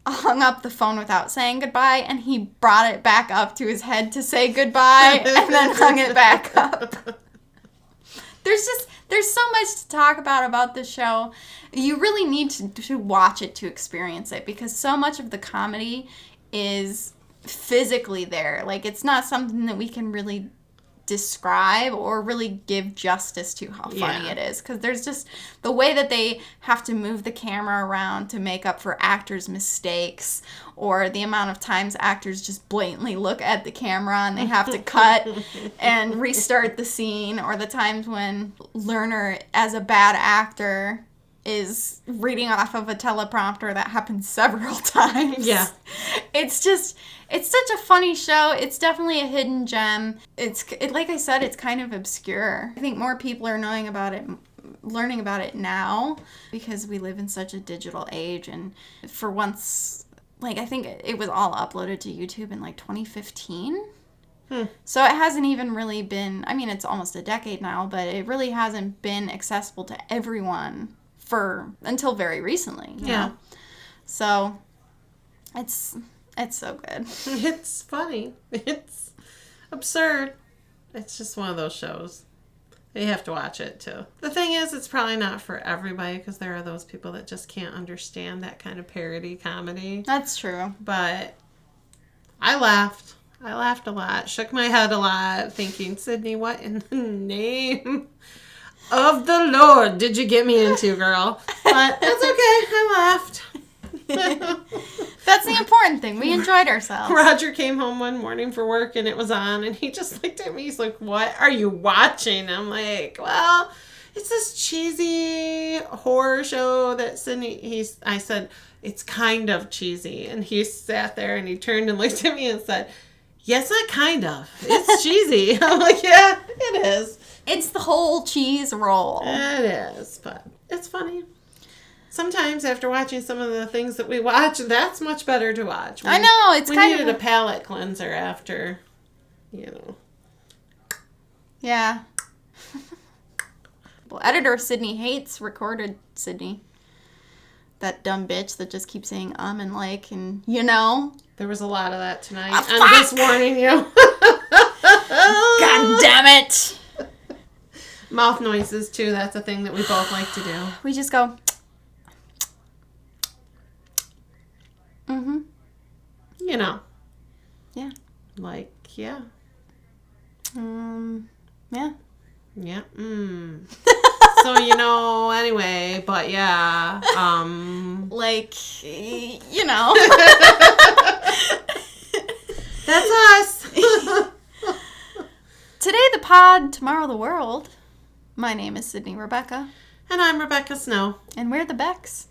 [SPEAKER 2] hung up the phone without saying goodbye, and he brought it back up to his head to say goodbye and then hung it back up. There's so much to talk about this show. You really need to watch it to experience it, because so much of the comedy is physically there. Like, it's not something that we can really describe or really give justice to how funny it is, because there's just the way that they have to move the camera around to make up for actors' mistakes, or the amount of times actors just blatantly look at the camera and they have to cut and restart the scene, or the times when Lerner, as a bad actor, is reading off of a teleprompter. That happens several times.
[SPEAKER 1] Yeah.
[SPEAKER 2] It's such a funny show. It's definitely a hidden gem. Like I said, it's kind of obscure. I think more people are learning about it now, because we live in such a digital age. And for once, like, I think it was all uploaded to YouTube in like 2015. So it hasn't even really been, I mean, it's almost a decade now, but it really hasn't been accessible to everyone until very recently. You know? So it's so good.
[SPEAKER 1] It's funny. It's absurd. It's just one of those shows. You have to watch it, too. The thing is, it's probably not for everybody, because there are those people that just can't understand that kind of parody comedy.
[SPEAKER 2] That's true.
[SPEAKER 1] But I laughed. I laughed a lot. Shook my head a lot, thinking, Sydney, what in the name of the Lord did you get me into, girl? But it's okay. I laughed.
[SPEAKER 2] That's the important thing. We enjoyed ourselves.
[SPEAKER 1] Roger came home one morning for work and it was on, and he just looked at me. He's like, what are you watching? I'm like, well, it's this cheesy horror show that Sydney, I said, it's kind of cheesy. And he sat there and he turned and looked at me and said, yes, not kind of. It's cheesy. I'm like, yeah, it is.
[SPEAKER 2] It's the whole cheese roll.
[SPEAKER 1] It is, but it's funny. Sometimes after watching some of the things that we watch, that's much better to watch.
[SPEAKER 2] I know, it's kind of...
[SPEAKER 1] We needed a palate cleanser after,
[SPEAKER 2] Yeah. Well, editor Sydney hates recorded Sydney. That dumb bitch that just keeps saying and like and
[SPEAKER 1] There was a lot of that tonight.
[SPEAKER 2] Oh,
[SPEAKER 1] I'm just warning you.
[SPEAKER 2] God damn it.
[SPEAKER 1] Mouth noises, too. That's a thing that we both like to do.
[SPEAKER 2] We just go...
[SPEAKER 1] Yeah. Like, yeah.
[SPEAKER 2] Yeah.
[SPEAKER 1] Yeah. So, anyway, but yeah.
[SPEAKER 2] Like,
[SPEAKER 1] That's us.
[SPEAKER 2] Today the pod, tomorrow the world. My name is Sydney Rebecca.
[SPEAKER 1] And I'm Rebecca Snow.
[SPEAKER 2] And we're the Becks.